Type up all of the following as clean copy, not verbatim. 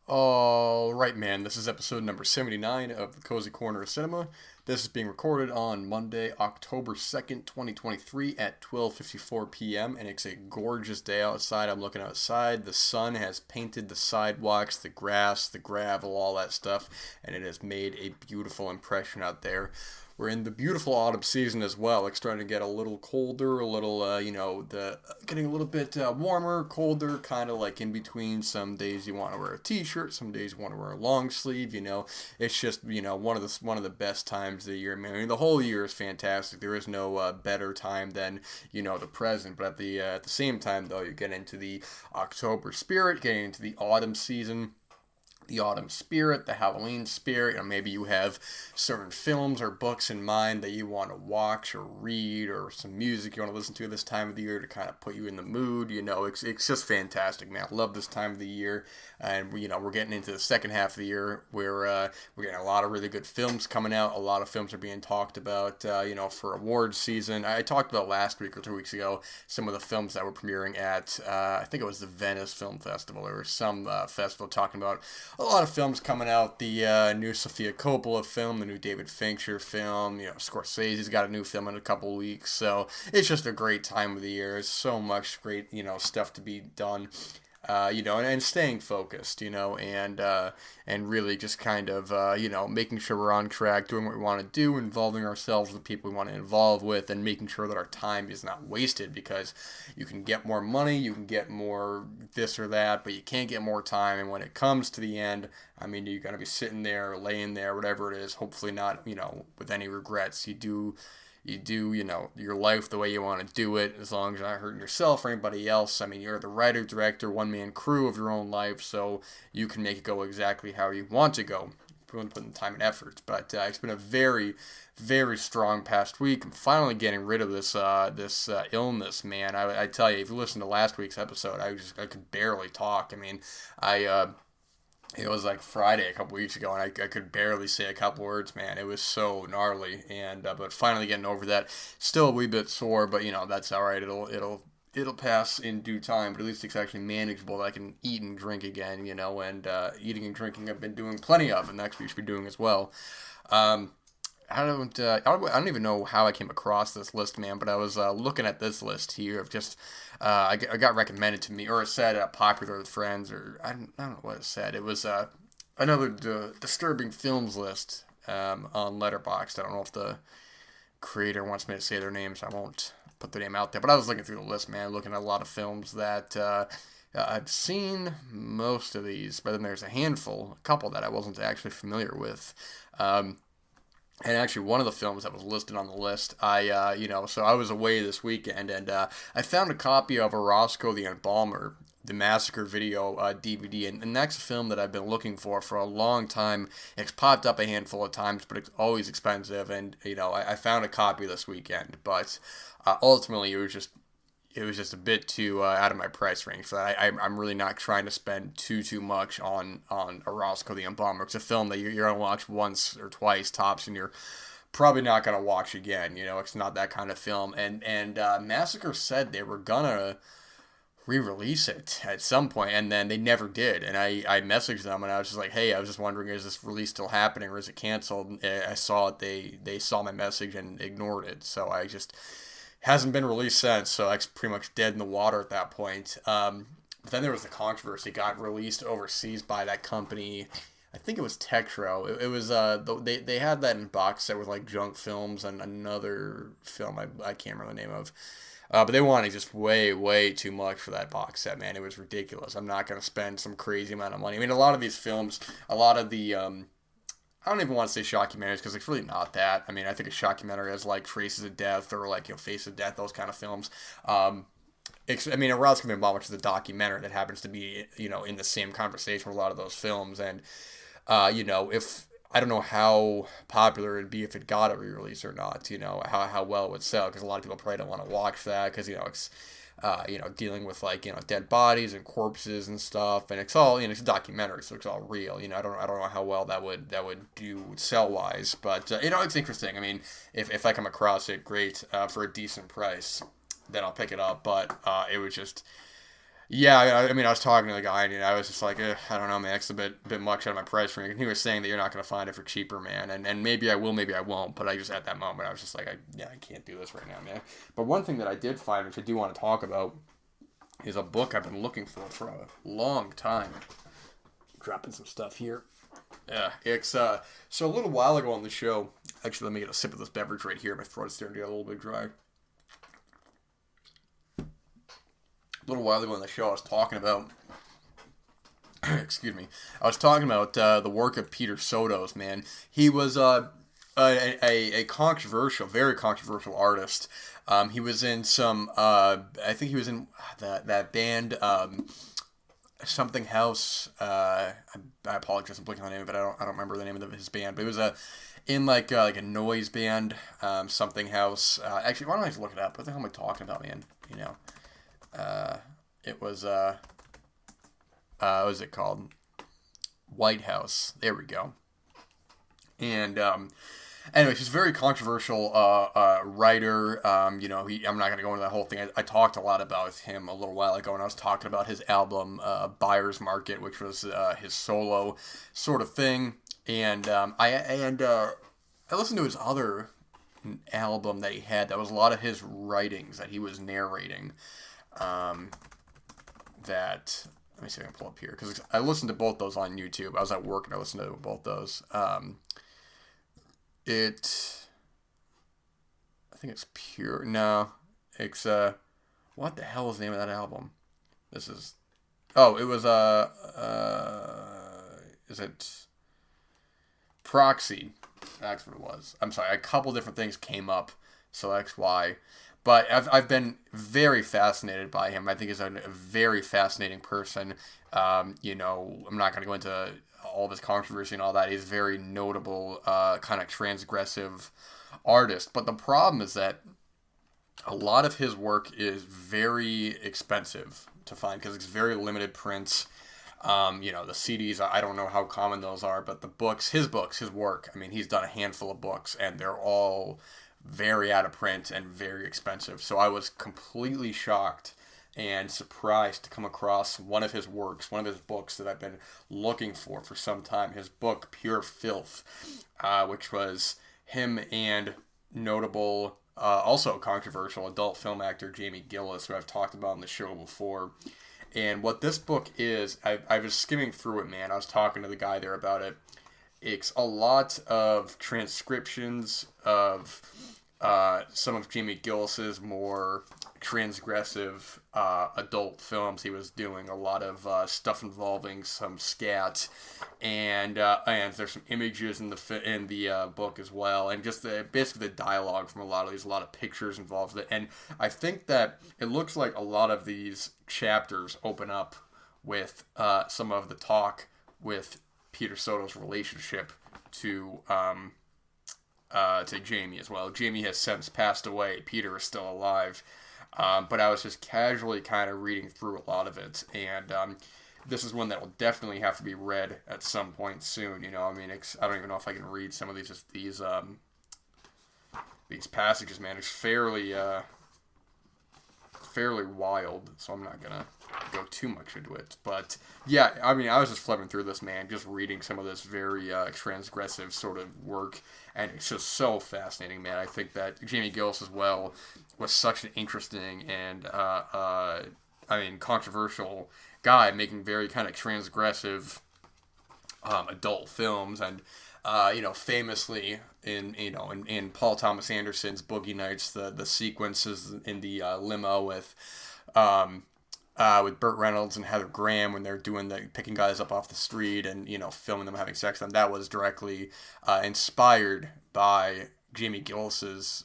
All right, man. This is episode number 79 of the Cozy Corner of Cinema. This is being recorded on Monday, October 2nd, 2023 at 12:54 p.m. and it's a gorgeous day outside. I'm looking outside. The sun has painted the sidewalks, the grass, the gravel, all that stuff, and it has made a beautiful impression out there. We're in the beautiful autumn season as well. It's starting to get a little colder, a little, the getting a little bit warmer, colder, kind of like in between. Some days you want to wear a t-shirt, some days you want to wear a long sleeve. It's just one of the best times of the year. Man, I mean, the whole year is fantastic. There is no better time than the present. But at the same time, though, you get into the October spirit, getting into the autumn season, the autumn spirit, the Halloween spirit. Maybe you have certain films or books in mind that you want to watch or read, or some music you want to listen to this time of the year to kind of put you in the mood. It's just fantastic, man. I love this time of the year, and we're getting into the second half of the year where we're getting a lot of really good films coming out. A lot of films are being talked about, for awards season. I talked about last week or 2 weeks ago some of the films that were premiering at, I think it was the Venice Film Festival or some festival, talking about a lot of films coming out. The new Sofia Coppola film, the new David Fincher film. Scorsese's got a new film in a couple of weeks. So it's just a great time of the year. There's so much great, stuff to be done. And staying focused, and really just kind of, making sure we're on track, doing what we want to do, involving ourselves with people we want to involve with, and making sure that our time is not wasted, because you can get more money, you can get more this or that, but you can't get more time. And when it comes to the end, I mean, you're going to be sitting there, laying there, whatever it is, hopefully not, with any regrets. You do, your life the way you want to do it, as long as you're not hurting yourself or anybody else. I mean, you're the writer, director, one-man crew of your own life, so you can make it go exactly how you want to go. Putting the time and effort. But it's been a very, very strong past week. I'm finally getting rid of this illness, man. I tell you, if you listen to last week's episode, I could barely talk. I mean, it was like Friday a couple weeks ago, and I could barely say a couple words, man. It was so gnarly, and but finally getting over that. Still a wee bit sore, but that's all right. It'll pass in due time. But at least it's actually manageable. That I can eat and drink again, and eating and drinking I've been doing plenty of, and next week should be doing as well. Um, I don't even know how I came across this list, man. But I was looking at this list here of just I got recommended to me, or it said popular with friends, or I don't know what it said. It was another disturbing films list on Letterboxd. I don't know if the creator wants me to say their name, so I won't put their name out there. But I was looking through the list, man, looking at a lot of films that I've seen most of these, but then there's a couple that I wasn't actually familiar with. And actually, one of the films that was listed on the list, so I was away this weekend, and I found a copy of Orozco the Embalmer, the Massacre video DVD, and that's a film that I've been looking for a long time. It's popped up a handful of times, but it's always expensive, and I found a copy this weekend, but ultimately it was just a bit too out of my price range for that. I'm really not trying to spend too much on Orozco the Embalmer. It's a film that you're gonna watch once or twice tops, and you're probably not gonna watch again. It's not that kind of film. And Massacre said they were gonna re-release it at some point, and then they never did. And I messaged them, and I was just like, hey, I was just wondering, is this release still happening, or is it canceled? And I saw it. They saw my message and ignored it. So I just hasn't been released since, so that's pretty much dead in the water at that point. But then there was the controversy. It got released overseas by that company. I think it was Tektro. It was they had that in box set with like junk films and another film I can't remember the name of. But they wanted just way too much for that box set, man. It was ridiculous. I'm not gonna spend some crazy amount of money. I mean, a lot of these films, a lot of the I don't even want to say shockumentaries, because it's really not that. I mean, I think a shockumentary has like Traces of Death or like Face of Death, those kind of films. I mean, Aroused Coming Bomb, which is a documentary that happens to be in the same conversation with a lot of those films, and if I don't know how popular it'd be if it got a re-release or not. How well it would sell, because a lot of people probably don't want to watch that, because it's dealing with like dead bodies and corpses and stuff, and it's all it's a documentary, so it's all real. I don't know how well that would do sell wise, but it's interesting. I mean, if I come across it, great, for a decent price, then I'll pick it up. But it was just Yeah, I mean, I was talking to the guy, and I was just like, I don't know, man, it's a bit much out of my price for me. And he was saying that you're not going to find it for cheaper, man, and maybe I will, maybe I won't. But I just at that moment, I was just like, I can't do this right now, man. But one thing that I did find, which I do want to talk about, is a book I've been looking for a long time. Dropping some stuff here. Yeah, it's so a little while ago on the show. Actually, let me get a sip of this beverage right here. My throat's starting to get a little bit dry. A little while ago on the show, I was talking about, excuse me, I was talking about the work of Peter Sotos. Man, he was a controversial, very controversial artist. He was in some, I think he was in that band, something House. I apologize, I'm blanking on the name, but I don't remember the name of his band. But it was in like a noise band, something House. Actually, why don't I just look it up? What the hell am I talking about, man? You know. It was what was it called? White House. There we go. And anyway, he's a very controversial writer. I'm not going to go into that whole thing. I talked a lot about him a little while ago, and I was talking about his album Buyer's Market, which was his solo sort of thing. And I listened to his other album that he had. That was a lot of his writings that he was narrating. That let me see if I can pull up here because I listened to both those on YouTube. I was at work and I listened to both those. I think it's Pure. No, it's what the hell is the name of that album? This is it was is it Proxy? That's what it was. I'm sorry, a couple different things came up, so that's why. But I've been very fascinated by him. I think he's a very fascinating person. I'm not going to go into all of his controversy and all that. He's a very notable, kind of transgressive artist. But the problem is that a lot of his work is very expensive to find because it's very limited prints. The CDs, I don't know how common those are, but the books, his work, I mean, he's done a handful of books, and they're all very out of print and very expensive. So I was completely shocked and surprised to come across one of his books that I've been looking for some time. His book, Pure Filth, which was him and notable, also controversial adult film actor Jamie Gillis, who I've talked about on the show before. And what this book is, I was skimming through it, man. I was talking to the guy there about it. It's a lot of transcriptions of some of Jamie Gillis's more transgressive adult films. He was doing a lot of stuff involving some scat, and there's some images in the book as well, and just basically the dialogue from a lot of pictures involved with it. And I think that it looks like a lot of these chapters open up with some of the talk with Peter Soto's relationship to Jamie as well. Jamie has since passed away. Peter is still alive. But I was just casually kind of reading through a lot of it, and this is one that will definitely have to be read at some point soon. I mean, I don't even know if I can read some of these passages, man. It's fairly wild, so I'm not gonna go too much into it. But yeah, I mean, I was just flipping through this, man, just reading some of this very transgressive sort of work, and it's just so fascinating, man. I think that Jamie Gillis as well was such an interesting and controversial guy, making very kind of transgressive adult films, and famously in Paul Thomas Anderson's Boogie Nights, the sequences in the limo with Burt Reynolds and Heather Graham when they're doing picking guys up off the street and filming them having sex with them, that was directly inspired by Jamie Gillis's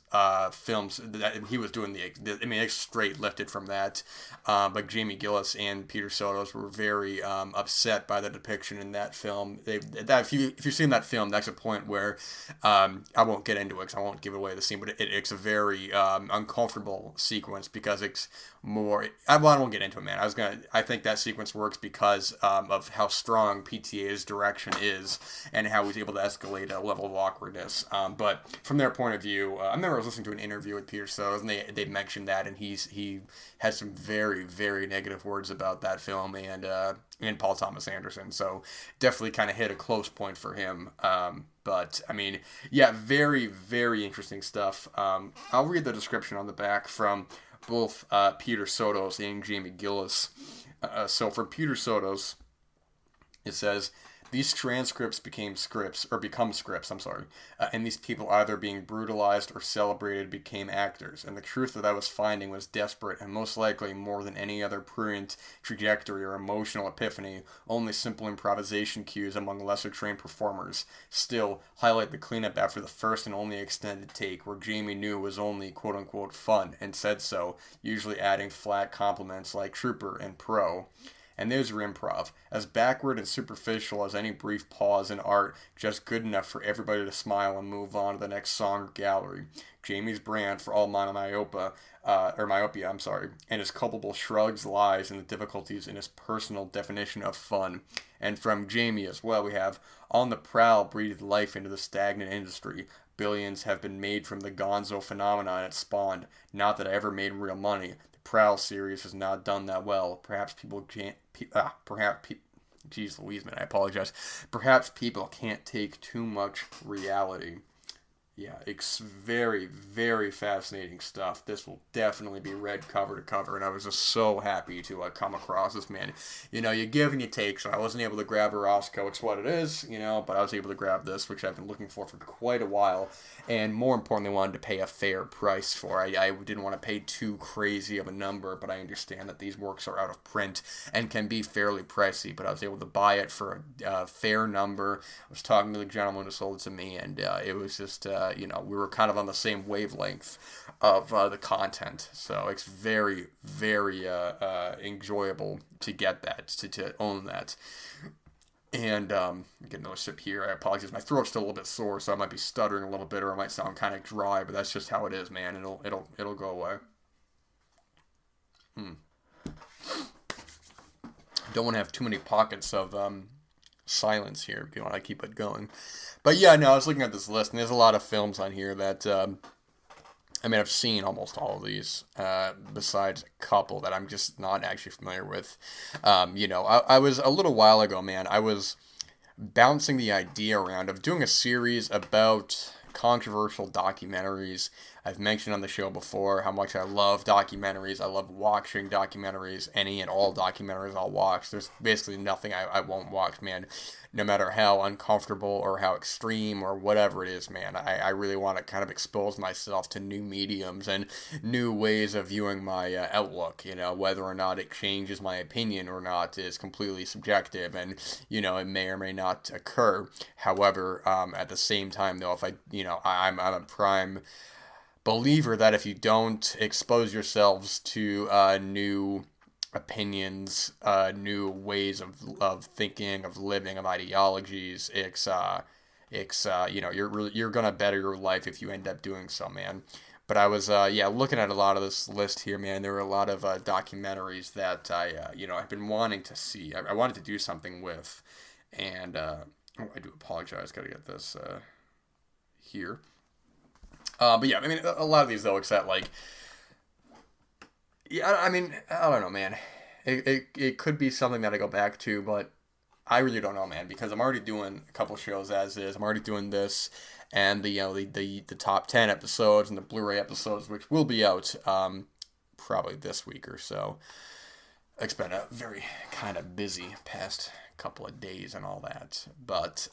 films that he was doing. It's straight lifted from that. But Jamie Gillis and Peter Sotos were very upset by the depiction in that film. If you've seen that film, that's a point where I won't get into it because I won't give away the scene, but it's a very uncomfortable sequence because it's more. I won't get into it, man. I think that sequence works because of how strong PTA's direction is and how he's able to escalate a level of awkwardness. But from their point of view, I remember I was listening to an interview with Peter Sotos, and they mentioned that, and he has some very, very negative words about that film and Paul Thomas Anderson. So definitely kind of hit a close point for him. But I mean, yeah, very, very interesting stuff. I'll read the description on the back from both Peter Sotos and Jamie Gillis. So for Peter Sotos, it says, these transcripts become scripts, and these people either being brutalized or celebrated became actors, and the truth that I was finding was desperate, and most likely, more than any other prurient trajectory or emotional epiphany, only simple improvisation cues among lesser trained performers. Still, highlight the cleanup after the first and only extended take, where Jamie knew was only quote-unquote fun, and said so, usually adding flat compliments like trooper and pro. And there's your improv. As backward and superficial as any brief pause in art, just good enough for everybody to smile and move on to the next song or gallery. Jamie's brand for all myopia, and his culpable shrugs, lies, and the difficulties in his personal definition of fun. And from Jamie as well, we have, on the prowl breathed life into the stagnant industry. Billions have been made from the gonzo phenomenon it spawned. Not that I ever made real money. Prowl series has not done that well. Perhaps people can't. Jeez Louise, man, I apologize. Perhaps people can't take too much reality. Yeah, it's very, very fascinating stuff. This will definitely be read cover to cover, and I was just so happy to come across this, man. You know, you give and you take, so I wasn't able to grab a Roscoe, it's what it is, you know, but I was able to grab this, which I've been looking for quite a while, and more importantly, wanted to pay a fair price for. I didn't want to pay too crazy of a number, but I understand that these works are out of print and can be fairly pricey, but I was able to buy it for a fair number. I was talking to the gentleman who sold it to me, and it was just... we were kind of on the same wavelength of the content. So it's very, very enjoyable to get that, to own that. And get another sip here. I apologize. My throat's still a little bit sore, so I might be stuttering a little bit, or I might sound kind of dry, but that's just how it is, man. It'll go away. Don't want to have too many pockets of silence here if you want to keep it going. But yeah, no, I was looking at this list, and there's a lot of films on here that, I've seen almost all of these, besides a couple that I'm just not actually familiar with. I was, a little while ago, man, I was bouncing the idea around of doing a series about controversial documentaries. I've mentioned on the show before how much I love documentaries. I love watching documentaries. Any and all documentaries I'll watch. There's basically nothing I won't watch, man. No matter how uncomfortable or how extreme or whatever it is, man. I really want to kind of expose myself to new mediums and new ways of viewing my outlook. You know, whether or not it changes my opinion or not is completely subjective, and it may or may not occur. However, at the same time, though, if I'm a prime believer that if you don't expose yourselves to new opinions, new ways of thinking, of living, of ideologies, you're gonna better your life if you end up doing so, man. But I was looking at a lot of this list here, man. There were a lot of documentaries that I've been wanting to see. I wanted to do something with, and I do apologize. Got to get this here. But yeah, I mean, a lot of these though, except I don't know, man. It could be something that I go back to, but I really don't know, man, because I'm already doing a couple shows as is. I'm already doing this, and the top 10 episodes and the Blu-ray episodes, which will be out probably this week or so. It's been a very kind of busy past couple of days and all that, but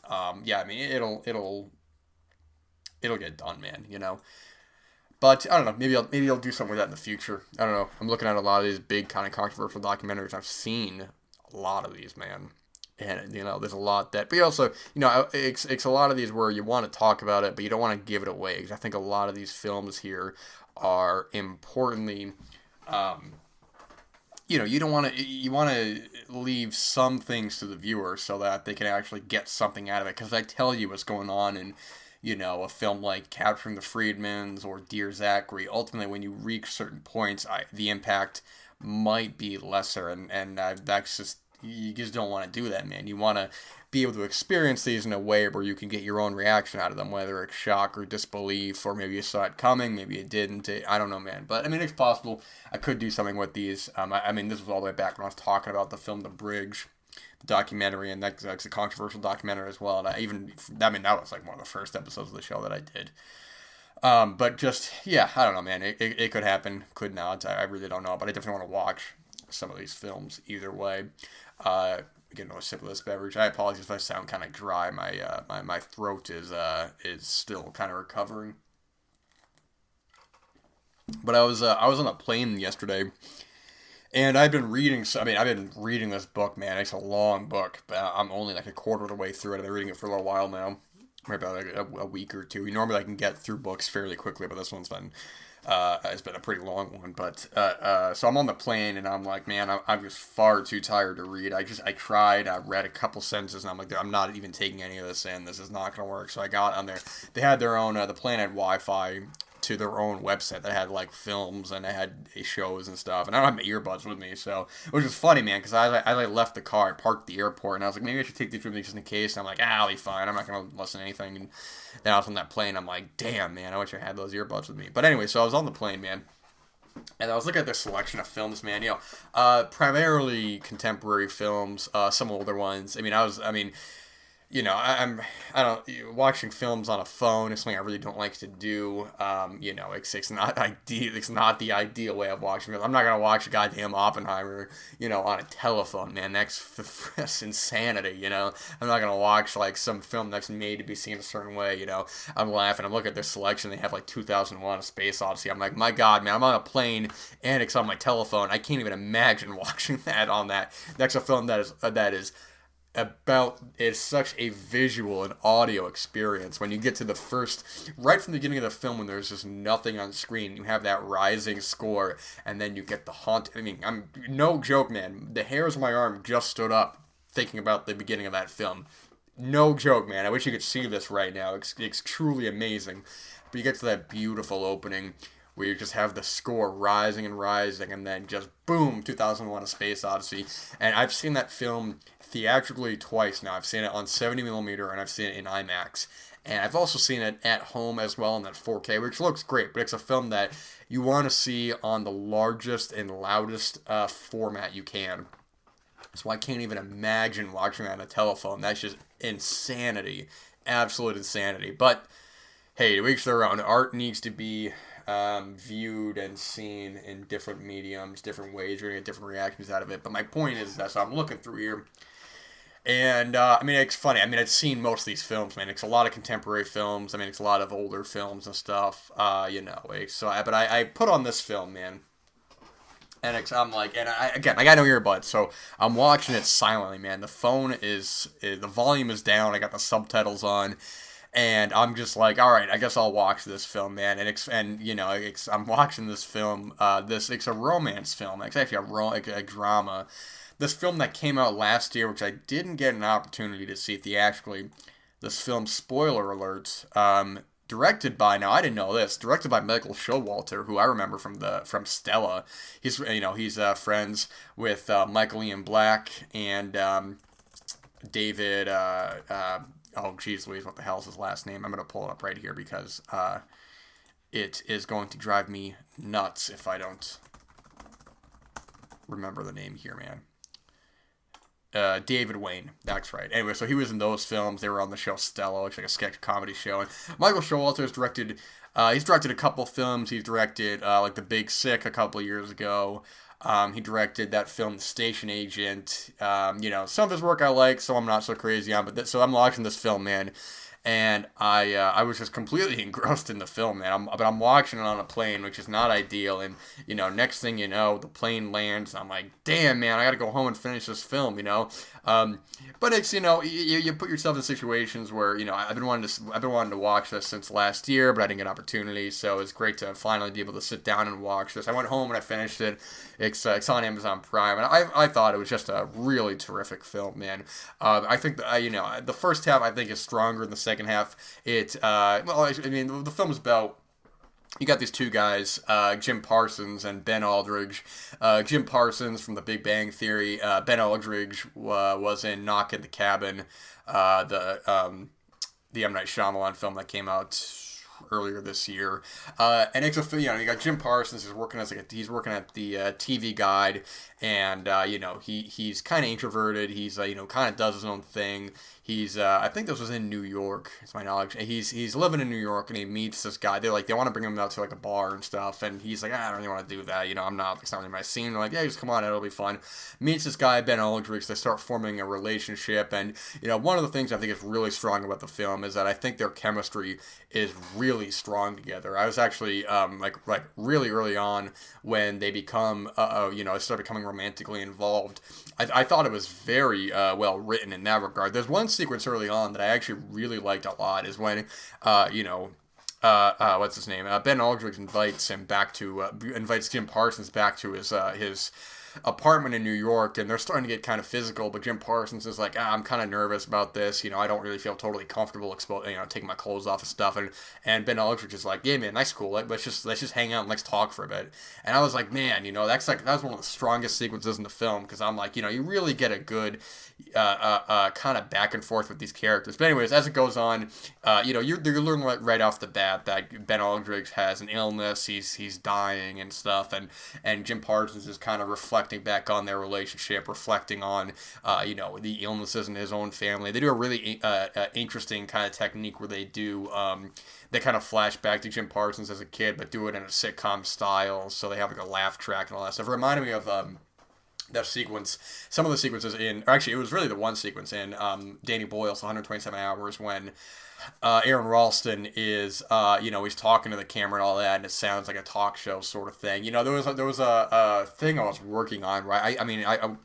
it'll get done, man, But I don't know, maybe I'll do something with that in the future. I don't know. I'm looking at a lot of these big kind of controversial documentaries. I've seen a lot of these, man. And there's a lot that, but also, it's a lot of these where you want to talk about it, but you don't want to give it away, because I think a lot of these films here are importantly, you want to leave some things to the viewer so that they can actually get something out of it. Because I tell you what's going on in a film like Capturing the Freedmans or Dear Zachary, ultimately when you reach certain points, the impact might be lesser, and that's just you just don't want to do that, man. You want to be able to experience these in a way where you can get your own reaction out of them, whether it's shock or disbelief, or maybe you saw it coming, maybe you didn't. I don't know, man. But I mean, it's possible I could do something with these. I mean, this was all the way back when I was talking about the film The Bridge, the documentary, and that's a controversial documentary as well. And I mean, that was like one of the first episodes of the show that I did. But just, yeah, I don't know, man. It could happen, could not. I really don't know, but I definitely want to watch some of these films either way. Get a sip of this beverage. I apologize if I sound kind of dry. My throat is still kind of recovering. But I was on a plane yesterday, and I've been reading. I've been reading this book, man. It's a long book, but I'm only like a quarter of the way through it. I've been reading it for a little while now, maybe about like a week or two. Normally I can get through books fairly quickly, but this one's been it's been a pretty long one. But so I'm on the plane, and I'm like, man, I'm just far too tired to read. I tried. I read a couple sentences, and I'm like, I'm not even taking any of this in. This is not gonna work. So I got on there. They had their own. The plane had Wi-Fi to their own website that had like films and they had shows and stuff. And I don't have my earbuds with me, so it was just funny, man, because I left the car, I parked at the airport, and I was like, maybe I should take these with me just in case. And I'm like, I'll be fine. I'm not gonna listen to anything. And then I was on that plane. I'm like, damn, man, I wish I had those earbuds with me. But anyway, so I was on the plane, man, and I was looking at this selection of films, man. Primarily contemporary films, some older ones. I don't watching films on a phone is something I really don't like to do. It's not ideal. It's not the ideal way of watching films. I'm not gonna watch a goddamn Oppenheimer, on a telephone, man. That's insanity. I'm not gonna watch like some film that's made to be seen a certain way. I'm laughing. I'm looking at their selection. They have like 2001: A Space Odyssey. I'm like, my God, man. I'm on a plane and it's on my telephone. I can't even imagine watching that on that. That's a film that is. It's such a visual and audio experience. When you get to right from the beginning of the film, when there's just nothing on screen, you have that rising score, and then you get the haunt. I'm no joke, man. The hairs on my arm just stood up thinking about the beginning of that film. No joke, man. I wish you could see this right now. It's truly amazing. But you get to that beautiful opening where you just have the score rising and rising, and then just boom, 2001: A Space Odyssey. And I've seen that film theatrically twice now. I've seen it on 70mm, and I've seen it in IMAX. And I've also seen it at home as well in that 4K, which looks great, but it's a film that you want to see on the largest and loudest format you can. So I can't even imagine watching that on a telephone. That's just insanity. Absolute insanity. But hey, to each their own. Art needs to be viewed and seen in different mediums, different ways. You're going to get different reactions out of it. But my point is that, so I'm looking through here, and it's funny. I've seen most of these films, man. It's a lot of contemporary films. It's a lot of older films and stuff. But I put on this film, man. And I'm like, I got no earbuds, so I'm watching it silently, man. The volume is down. I got the subtitles on. And I'm just like, all right, I guess I'll watch this film, man. I'm watching this film. It's a romance film. It's actually a drama. This film that came out last year, which I didn't get an opportunity to see theatrically. This film, spoiler alert, directed by, now I didn't know this, directed by Michael Showalter, who I remember from Stella. He's friends with Michael Ian Black and David. Oh, geez Louise, what the hell is his last name? I'm going to pull it up right here because it is going to drive me nuts if I don't remember the name here, man. David Wayne, that's right. Anyway, so he was in those films. They were on the show Stella, which is like a sketch comedy show. And Michael Showalter has directed, he's directed a couple films. He's directed like The Big Sick a couple of years ago. He directed that film, The Station Agent. Some of his work I like, so I'm not so crazy on. So I'm watching this film, man, and I was just completely engrossed in the film, man. But I'm watching it on a plane, which is not ideal. And next thing you know, the plane lands. I'm like, damn, man, I got to go home and finish this film. But it's you put yourself in situations where I've been wanting to watch this since last year, but I didn't get an opportunity. So it's great to finally be able to sit down and watch this. I went home and I finished it. It's on Amazon Prime, and I thought it was just a really terrific film, man. I think the first half I think is stronger than the second half. The film is about you got these two guys, Jim Parsons and Ben Aldridge. Jim Parsons from The Big Bang Theory. Ben Aldridge was in Knock at the Cabin, the M. Night Shyamalan film that came out earlier this year. And it's you got Jim Parsons is working as he's working at the TV Guide, and he's kind of introverted. He's kind of does his own thing. He's I think this was in New York, it's my knowledge. He's living in New York, and he meets this guy. They want to bring him out to like a bar and stuff, and he's like, I don't really want to do that. It's not really my scene. They're like, yeah, just come on, it'll be fun. Meets this guy, Ben Aldrich. They start forming a relationship, and one of the things I think is really strong about the film is that I think their chemistry is really strong together. I was actually like really early on when they become start becoming romantically involved. I thought it was very well written in that regard. There's one sequence early on that I actually really liked a lot is when what's his name? Ben Aldrich invites Jim Parsons back to his apartment in New York, and they're starting to get kind of physical, but Jim Parsons is like, I'm kind of nervous about this, I don't really feel totally comfortable taking my clothes off and stuff, and Ben Aldrich is like, yeah man, that's cool, let's just hang out and let's talk for a bit. And I was like, man, that was one of the strongest sequences in the film, because I'm like, you really get a good kind of back and forth with these characters. But anyways, as it goes on, you learn right off the bat that Ben Aldrich has an illness, he's dying and stuff, and Jim Parsons is kind of reflecting back on their relationship, reflecting on the illnesses in his own family. They do a really interesting kind of technique where they kind of flash back to Jim Parsons as a kid, but do it in a sitcom style, so they have like a laugh track and all that stuff. It reminded me of that sequence, some of the sequences actually it was really the one sequence in Danny Boyle's 127 Hours when Aaron Ralston is, he's talking to the camera and all that, and it sounds like a talk show sort of thing. There was a thing I was working on, right? I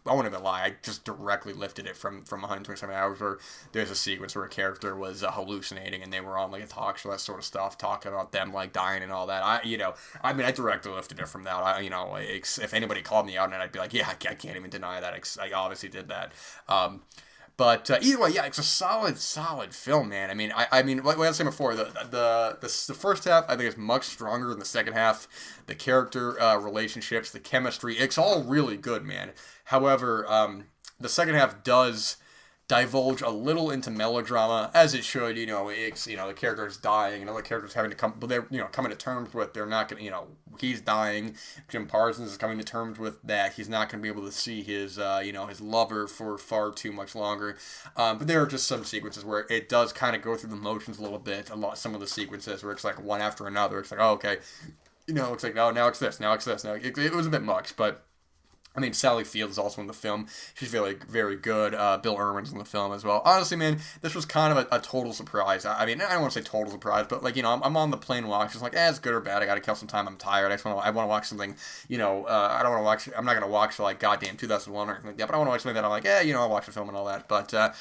won't even lie, I just directly lifted it from 127 Hours, where there's a sequence where a character was hallucinating, and they were on like a talk show, that sort of stuff, talking about them like dying and all that. I directly lifted it from that. If anybody called me out on it, I'd be like, yeah, I can't even deny that. I obviously did that. But either way, yeah, it's a solid film, man. Like I was saying before, the first half I think is much stronger than the second half. The character relationships, the chemistry, it's all really good, man. However, the second half does divulge a little into melodrama, as it should. The character is dying, and other characters having to coming to terms with they're not gonna, he's dying. Jim Parsons is coming to terms with that he's not gonna be able to see his his lover for far too much longer. But there are just some sequences where it does kind of go through the motions a little bit. Some of the sequences where it's like one after another. It's like, oh, okay, it's like, oh, now it's this, now it's this. Now it was a bit much, but. Sally Field is also in the film. She's very, very good. Bill Irwin's in the film as well. Honestly, man, this was kind of a total surprise. I don't want to say total surprise, but I'm on the plane watch. It's like, it's good or bad. I got to kill some time. I'm tired. I want to watch something. I don't want to watch. I'm not gonna watch like goddamn 2001 or anything like that. But I want to watch something that I'm like, I'll watch the film and all that. But I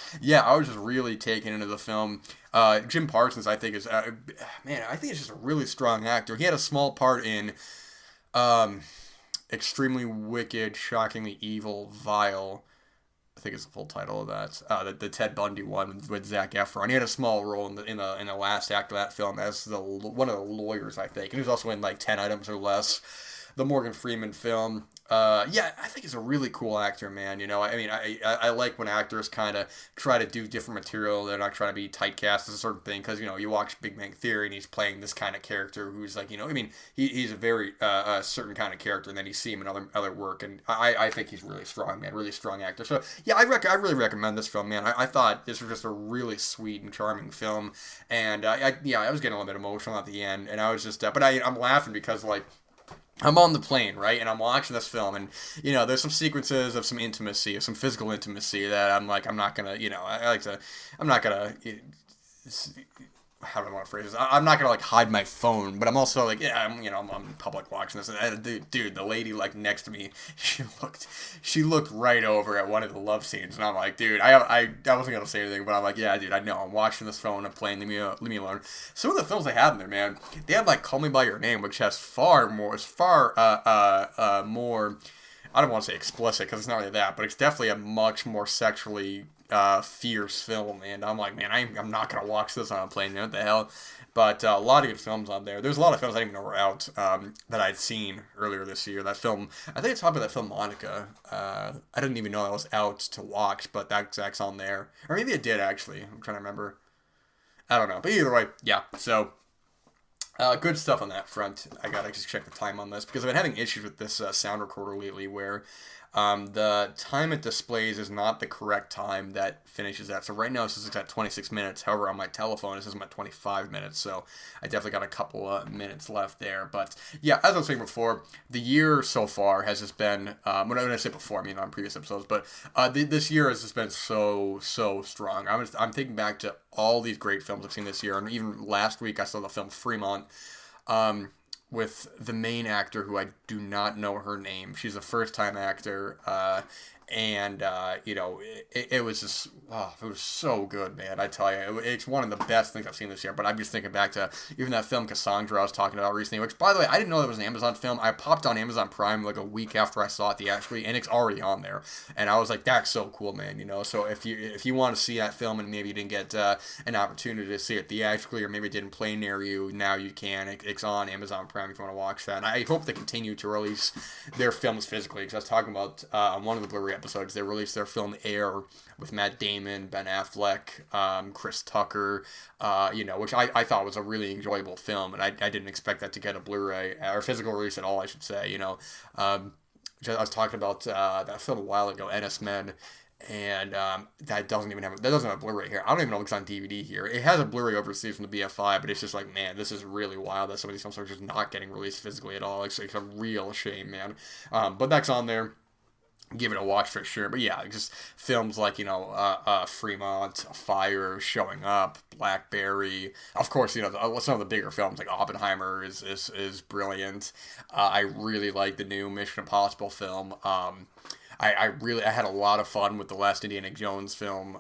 was just really taken into the film. Jim Parsons, I think is I think he's just a really strong actor. He had a small part in. Extremely Wicked, Shockingly Evil, Vile. I think it's the full title of that. The Ted Bundy one with Zac Efron. He had a small role in the last act of that film as one of the lawyers, I think. And he was also in like 10 Items or Less, the Morgan Freeman film. I think he's a really cool actor, man. I like when actors kind of try to do different material. They're not trying to be typecast as a certain thing, because you watch Big Bang Theory and he's playing this kind of character who's like, he's a very certain kind of character, and then you see him in other work, and I think he's really strong, man, really strong actor. So yeah, I really recommend this film, man. I thought this was just a really sweet and charming film, and I was getting a little bit emotional at the end, and I was just, but I'm laughing because like. I'm on the plane, right, and I'm watching this film, and, there's some sequences of some intimacy, of some physical intimacy that I'm like, I'm not gonna, I'm not gonna, how do I want to phrase this? I'm not gonna like hide my phone, but I'm also like, I'm in public watching this, and dude, the lady like next to me, she looked right over at one of the love scenes, and I'm like, dude, I wasn't gonna say anything, but I'm like, yeah, dude, I know, I'm watching this film, I'm playing, leave me alone. Some of the films they have in there, man, they have like Call Me by Your Name, which has far more. I don't want to say explicit because it's not really that, but it's definitely a much more sexually fierce film, and I'm like, man, I'm not gonna watch this on a plane, man, what the hell? But a lot of good films on there. There's a lot of films I didn't even know were out that I'd seen earlier this year. That film, I think it's talking about that film Monica. I didn't even know that was out to watch, but that's on there. Or maybe it did actually. I'm trying to remember. I don't know, but either way, yeah. So good stuff on that front. I gotta just check the time on this because I've been having issues with this sound recorder lately where the time it displays is not the correct time that finishes at. So right now this is at 26 minutes. However, on my telephone this is at 25 minutes. So I definitely got a couple of minutes left there. But yeah, as I was saying before, the year so far has just been, when I say before, I mean on previous episodes, but this year has just been so strong. I'm thinking back to all these great films I've seen this year. And even last week I saw the film Fremont. With the main actor who I do not know her name. She's a first-time actor, and it was just, it was so good, man. I tell you, it's one of the best things I've seen this year. But I'm just thinking back to even that film Cassandra I was talking about recently, which, by the way, I didn't know that was an Amazon film. I popped on Amazon Prime like a week after I saw it theatrically, and it's already on there. And I was like, that's so cool, man. So if you want to see that film and maybe you didn't get an opportunity to see it theatrically, or maybe it didn't play near you, now you can. It's on Amazon Prime if you want to watch that. And I hope they continue to release their films physically, because I was talking about on one of the Blu-ray episodes, they released their film Air with Matt Damon, Ben Affleck, Chris Tucker, which I thought was a really enjoyable film, and I didn't expect that to get a Blu-ray or physical release at all, I should say. I was talking about that film a while ago, Ennis Men, and that doesn't have a Blu-ray here. I don't even know if it's on DVD here. It has a Blu-ray overseas from the BFI, but it's just like, man, this is really wild that some of these films are just not getting released physically at all. It's a real shame, man. But that's on there. Give it a watch for sure. But yeah, just films like, Fremont, Fire, Showing Up, Blackberry. Of course, some of the bigger films like Oppenheimer is brilliant. I really like the new Mission Impossible film. I had a lot of fun with the last Indiana Jones film.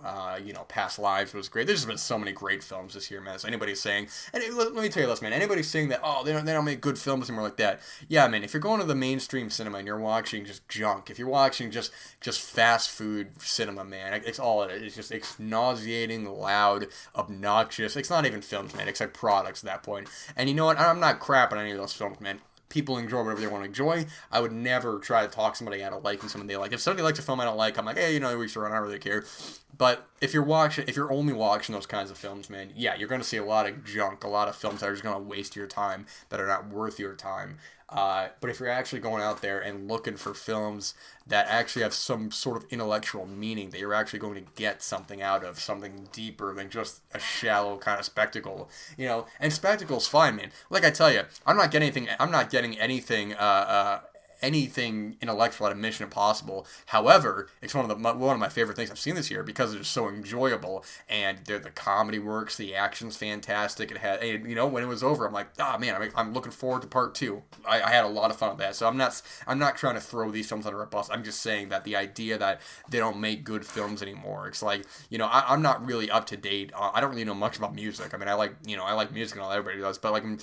Past Lives was great. There's just been so many great films this year, man. So anybody's saying, and let me tell you this, man. Anybody's saying that, they don't make good films anymore like that. Yeah, man. If you're going to the mainstream cinema and you're watching just junk, if you're watching just fast food cinema, man, it's all it is. It's nauseating, loud, obnoxious. It's not even films, man. It's like products at that point. And you know what? I'm not crapping on any of those films, man. People enjoy whatever they want to enjoy. I would never try to talk somebody out of liking something they like. If somebody likes a film I don't like, I'm like, hey, we should run. I don't really care. But if you're only watching those kinds of films, man, yeah, you're going to see a lot of junk, a lot of films that are just going to waste your time, that are not worth your time. But if you're actually going out there and looking for films that actually have some sort of intellectual meaning, that you're actually going to get something out of, something deeper than just a shallow kind of spectacle, and spectacle's fine, man. Like I tell you, I'm not getting anything intellectual out of Mission Impossible. However, it's one of my favorite things I've seen this year because it's so enjoyable, and the comedy works, the action's fantastic. It had, when it was over, I'm like, man, I'm looking forward to part 2. I had a lot of fun with that. So I'm not trying to throw these films under a bus. I'm just saying that the idea that they don't make good films anymore. It's like, I'm not really up to date. I don't really know much about music. I mean, I like music and all, everybody does, but and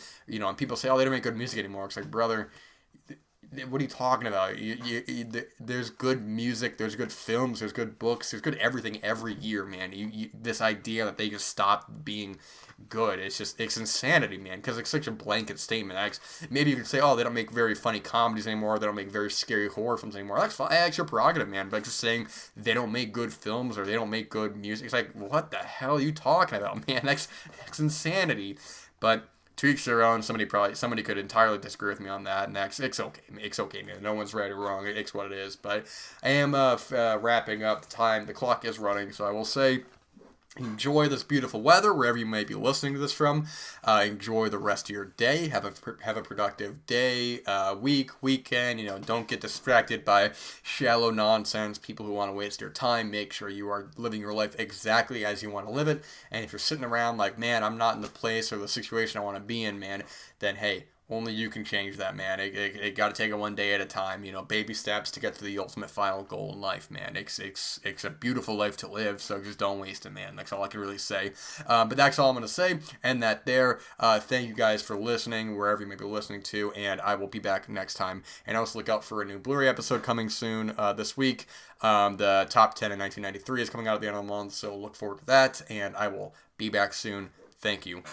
people say, they don't make good music anymore. It's like, brother, what are you talking about? There's good music, there's good films, there's good books, there's good everything every year, man. This idea that they just stopped being good, it's insanity, man, because it's such a blanket statement. Maybe you can say, they don't make very funny comedies anymore, they don't make very scary horror films anymore. That's fine, that's your prerogative, man. But just saying they don't make good films or they don't make good music, it's like, what the hell are you talking about, man? That's insanity. But to each their own. Somebody could entirely disagree with me on that, and it's okay. It's okay, man. No one's right or wrong. It's what it is. But I am wrapping up the time. The clock is running, so I will say, enjoy this beautiful weather wherever you may be listening to this from. Enjoy the rest of your day. Have a productive day, week, weekend. Don't get distracted by shallow nonsense, people who want to waste your time. Make sure you are living your life exactly as you want to live it. And if you're sitting around like, man, I'm not in the place or the situation I want to be in, man, then hey, Only you can change that, man. It got to take it one day at a time. Baby steps to get to the ultimate final goal in life, man. It's a beautiful life to live, so just don't waste it, man. That's all I can really say. But that's all I'm going to say. And that there. Thank you guys for listening, wherever you may be listening to, and I will be back next time. And also look out for a new Blu-ray episode coming soon this week. The top 10 in 1993 is coming out at the end of the month, so look forward to that. And I will be back soon. Thank you.